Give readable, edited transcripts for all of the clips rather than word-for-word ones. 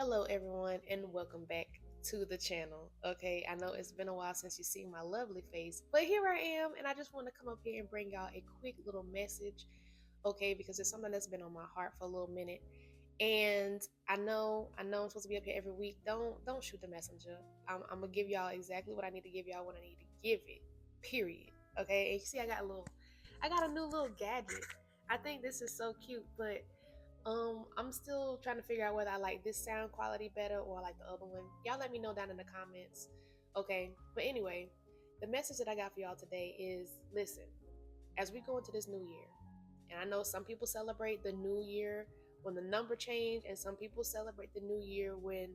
Hello, everyone, and welcome back to the channel. Okay, I know it's been a while since you've seen my lovely face, but here I am, and I just want to come up here and bring y'all a quick little message, okay, because it's something that's been on my heart for a little minute. And I know I'm supposed to be up here every week. Don't shoot the messenger. I'm gonna give y'all exactly what I need to give y'all when I need to give it. Period. Okay. And you see, I got a new little gadget. I think this is so cute, but I'm still trying to figure out whether I like this sound quality better or I like the other one. Y'all let me know down in the comments. Okay. But anyway, the message that I got for y'all today is listen, as we go into this new year, and I know some people celebrate the new year when the number change, and some people celebrate the new year when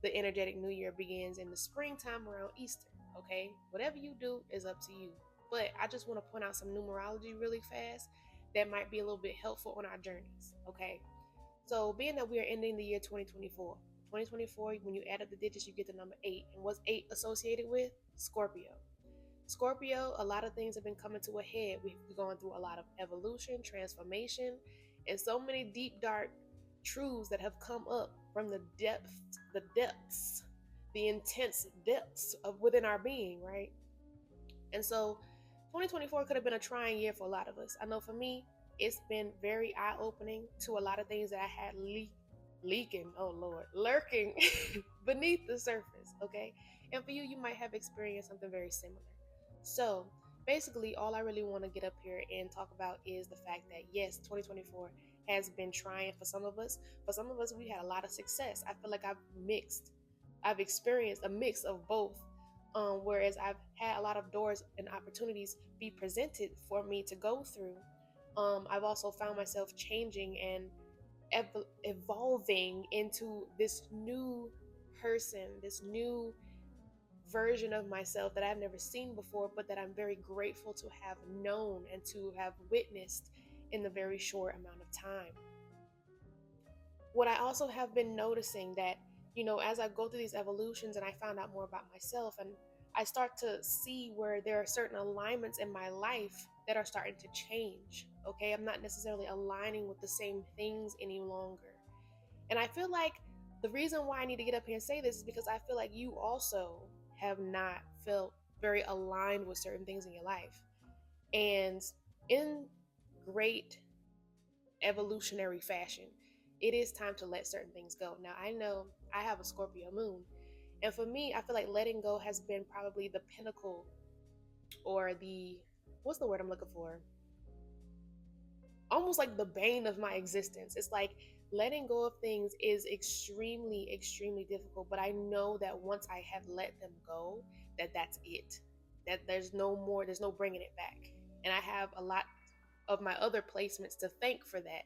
the energetic new year begins in the springtime around Easter. Okay. Whatever you do is up to you. But I just want to point out some numerology really fast that might be a little bit helpful on our journeys. Okay. So, being that we are ending the year 2024, 2024, when you add up the digits, you get the number 8. And what's 8 associated with? Scorpio. Scorpio, a lot of things have been coming to a head. We've been going through a lot of evolution, transformation, and so many deep, dark truths that have come up from the depths, the intense depths of within our being, right? And so 2024 could have been a trying year for a lot of us. I know for me, it's been very eye-opening to a lot of things that I had leaking, oh Lord, lurking beneath the surface, okay? And for you, you might have experienced something very similar. So basically, all I really want to get up here and talk about is the fact that yes, 2024 has been trying for some of us. For some of us, we had a lot of success. I feel like I've experienced a mix of both. Whereas I've had a lot of doors and opportunities be presented for me to go through. I've also found myself changing and evolving into this new person, this new version of myself that I've never seen before, but that I'm very grateful to have known and to have witnessed in the very short amount of time. What I also have been noticing that, as I go through these evolutions and I found out more about myself and I start to see where there are certain alignments in my life that are starting to change. Okay. I'm not necessarily aligning with the same things any longer. And I feel like the reason why I need to get up here and say this is because I feel like you also have not felt very aligned with certain things in your life. And in great evolutionary fashion, it is time to let certain things go. Now, I know I have a Scorpio moon, and for me, I feel like letting go has been probably the pinnacle or what's the word I'm looking for? Almost like the bane of my existence. It's like letting go of things is extremely, extremely difficult, but I know that once I have let them go, that's it. That there's no more, there's no bringing it back. And I have a lot of my other placements to thank for that,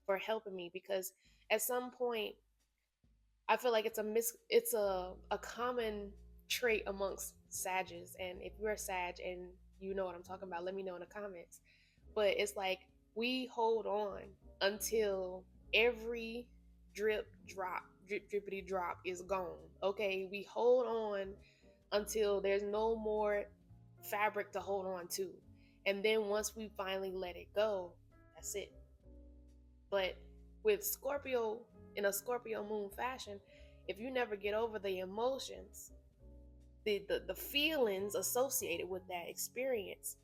for helping me, because at some point I feel like it's a common trait amongst Sages. And if you're a Sag and you know what I'm talking about, let me know in the comments. But it's like we hold on until every drippity drop is gone. Okay, we hold on until there's no more fabric to hold on to. And then once we finally let it go, that's it. But with Scorpio, in a Scorpio moon fashion, if you never get over the emotions, the feelings associated with that experience,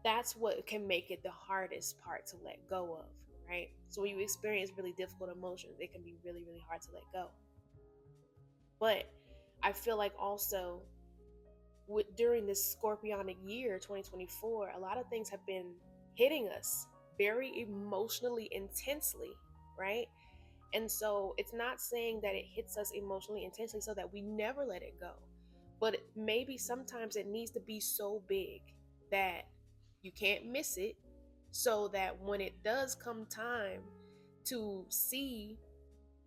that's what can make it the hardest part to let go of, right? So when you experience really difficult emotions, it can be really, really hard to let go. But I feel like also during this Scorpionic year, 2024, a lot of things have been hitting us very emotionally intensely, right? And so it's not saying that it hits us emotionally intensely so that we never let it go. But maybe sometimes it needs to be so big that you can't miss it, so that when it does come time to see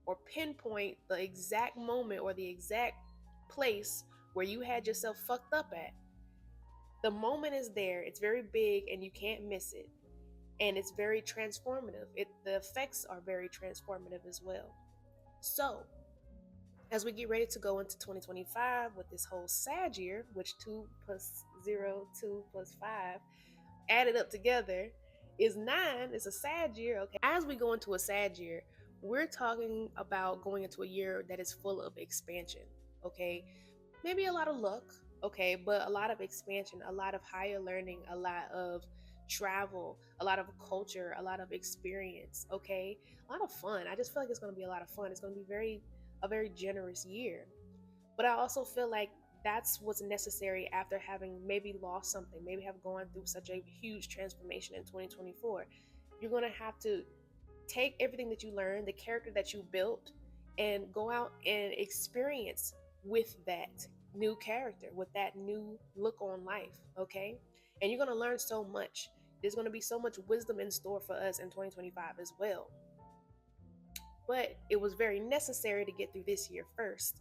or pinpoint the exact moment or the exact place where you had yourself fucked up at, the moment is there, it's very big and you can't miss it. And it's very transformative. The effects are very transformative as well. So as we get ready to go into 2025 with this whole Sag year, which 2 plus 0, 2 plus 5 added up together is 9. It's a Sag year. Okay. As we go into a Sag year, we're talking about going into a year that is full of expansion, okay? Maybe a lot of luck, okay, but a lot of expansion, a lot of higher learning, a lot of travel, a lot of culture, a lot of experience, okay? A lot of fun. I just feel like it's going to be a lot of fun. It's going to be a very generous year. But I also feel like that's what's necessary after having maybe lost something, maybe have gone through such a huge transformation in 2024. You're going to have to take everything that you learned, the character that you built, and go out and experience with that new character, with that new look on life, okay? And you're going to learn so much. There's going to be so much wisdom in store for us in 2025 as well. But it was very necessary to get through this year first.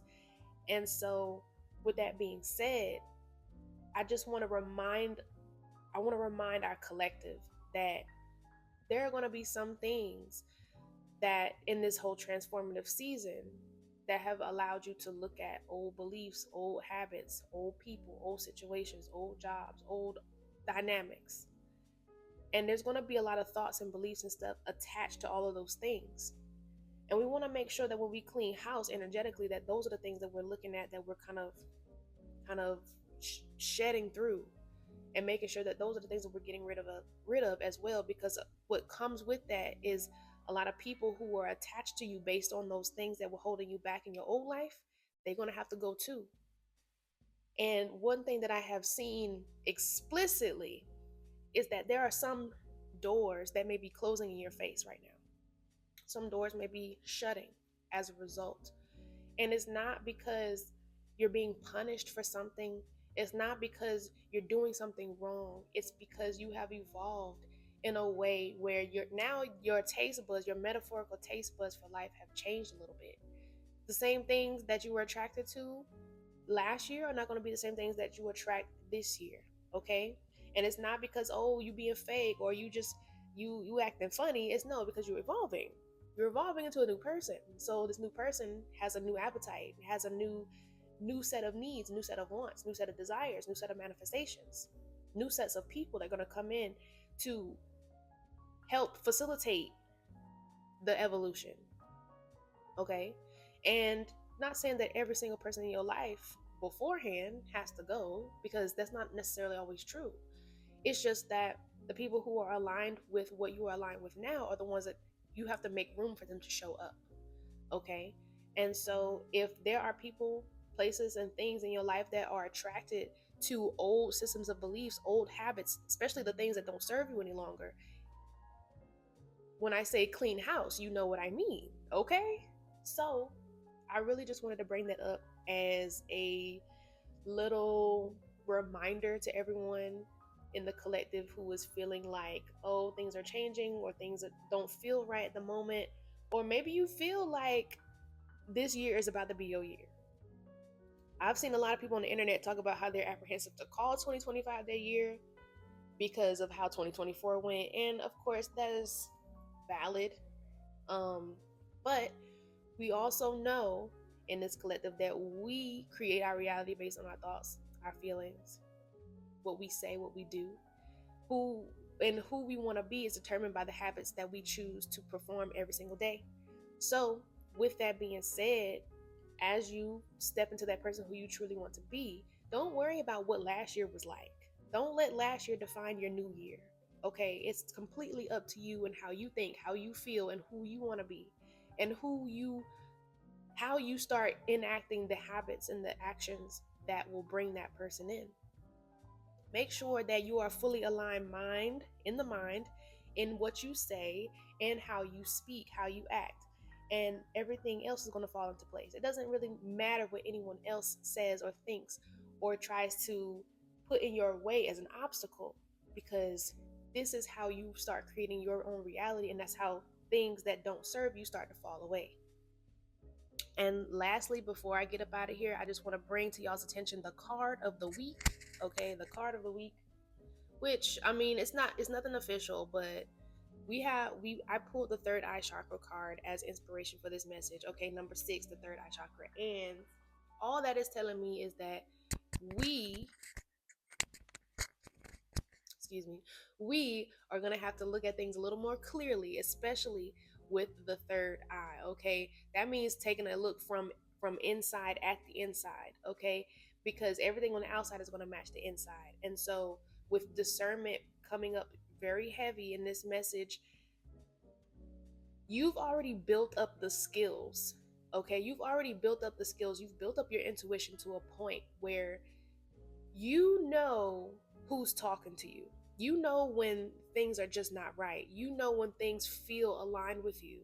And so, with that being said, I just want to remind our collective that there are going to be some things that in this whole transformative season that have allowed you to look at old beliefs, old habits, old people, old situations, old jobs, old dynamics. And there's going to be a lot of thoughts and beliefs and stuff attached to all of those things. And we want to make sure that when we clean house energetically, that those are the things that we're looking at, that we're kind of shedding through, and making sure that those are the things that we're getting rid of as well, because what comes with that is a lot of people who are attached to you based on those things that were holding you back in your old life. They're going to have to go too. And one thing that I have seen explicitly is that there are some doors that may be closing in your face right now. Some doors may be shutting as a result. And it's not because you're being punished for something. It's not because you're doing something wrong. It's because you have evolved in a way where your taste buds, your metaphorical taste buds for life have changed a little bit. The same things that you were attracted to last year are not going to be the same things that you attract this year. Okay? And it's not because, oh, you being fake, or you acting funny. It's no, because you're evolving. You're evolving into a new person. So this new person has a new appetite, has a new set of needs, new set of wants, new set of desires, new set of manifestations, new sets of people that are going to come in to help facilitate the evolution. Okay? And not saying that every single person in your life beforehand has to go, because that's not necessarily always true. It's just that the people who are aligned with what you are aligned with now are the ones that you have to make room for them to show up. Okay? And so if there are people, places, and things in your life that are attracted to old systems of beliefs, old habits, especially the things that don't serve you any longer, when I say clean house, you know what I mean. Okay? So I really just wanted to bring that up as a little reminder to everyone in the collective who is feeling like, oh, things are changing, or things that don't feel right at the moment. Or maybe you feel like this year is about to be your year. I've seen a lot of people on the internet talk about how they're apprehensive to call 2025 their year because of how 2024 went. And of course, that is valid. But we also know in this collective that we create our reality based on our thoughts, our feelings, what we say, what we do. Who we want to be is determined by the habits that we choose to perform every single day. So, with that being said, as you step into that person who you truly want to be, don't worry about what last year was like. Don't let last year define your new year. Okay, it's completely up to you and how you think, how you feel, and who you want to be, and how you start enacting the habits and the actions that will bring that person in. Make sure that you are fully aligned in the mind, in what you say, and how you speak, how you act. And everything else is going to fall into place. It doesn't really matter what anyone else says or thinks or tries to put in your way as an obstacle, because this is how you start creating your own reality, and that's how things that don't serve you start to fall away. And lastly, before I get up out of here, I just want to bring to y'all's attention the card of the week. Okay, the card of the week, which, I mean, it's nothing official, but I pulled the third eye chakra card as inspiration for this message. Okay, number 6, the third eye chakra. And all that is telling me is that we we are going to have to look at things a little more clearly, especially with the third eye, okay? That means taking a look from inside at the inside, okay? Because everything on the outside is going to match the inside. And so with discernment coming up very heavy in this message, you've already built up the skills. Okay, you've already built up the skills. You've built up your intuition to a point where you know who's talking to you. You know when things are just not right. You know when things feel aligned with you.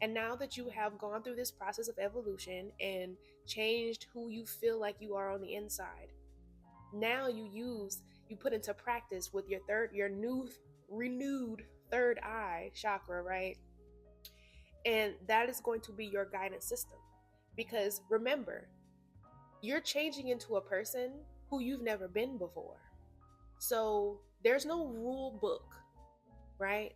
And now that you have gone through this process of evolution and changed who you feel like you are on the inside, now you put into practice with your new renewed third eye chakra, right? And that is going to be your guidance system. Because remember, you're changing into a person who you've never been before. So there's no rule book, right?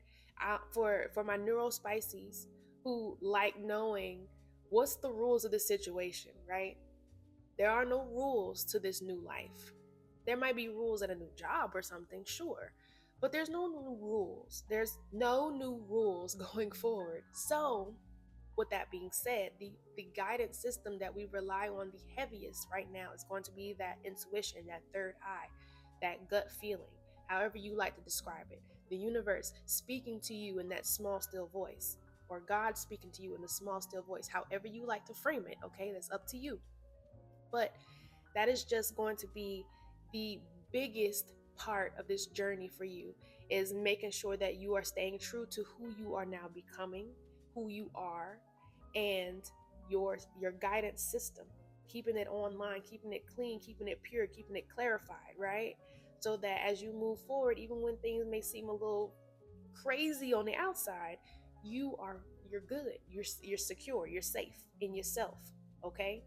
For my neurospices who like knowing what's the rules of the situation, right? There are no rules to this new life. There might be rules at a new job or something, sure, but there's no new rules. There's no new rules going forward. So with that being said, the guidance system that we rely on the heaviest right now is going to be that intuition, that third eye, that gut feeling, however you like to describe it. The universe speaking to you in that small, still voice, or God speaking to you in the small, still voice, however you like to frame it, okay? That's up to you. But that is just going to be the biggest part of this journey for you, is making sure that you are staying true to who you are now becoming, who you are, and your guidance system, keeping it online, keeping it clean, keeping it pure, keeping it clarified, right? So that as you move forward, even when things may seem a little crazy on the outside, you're good, you're secure, you're safe in yourself, okay?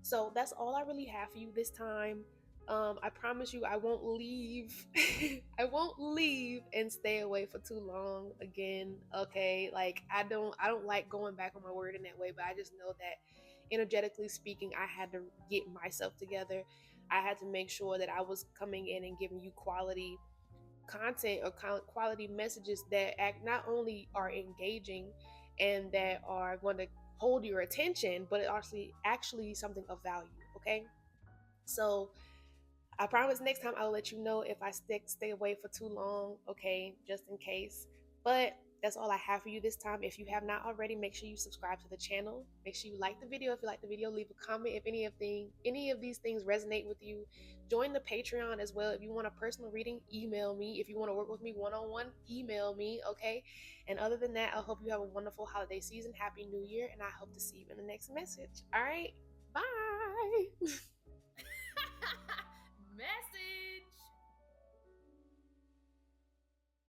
So that's all I really have for you this time. I promise you I won't leave. I won't leave and stay away for too long again. Okay. Like I don't like going back on my word in that way, but I just know that energetically speaking, I had to get myself together. I had to make sure that I was coming in and giving you quality content or quality messages that not only are engaging and that are going to hold your attention, but it actually something of value. Okay, so I promise next time I'll let you know if I stay away for too long, okay, just in case. But that's all I have for you this time. If you have not already, make sure you subscribe to the channel. Make sure you like the video. If you like the video, leave a comment if any of these things resonate with you. Join the Patreon as well. If you want a personal reading, email me. If you want to work with me one-on-one, email me, okay? And other than that, I hope you have a wonderful holiday season. Happy New Year, and I hope to see you in the next message. All right, bye.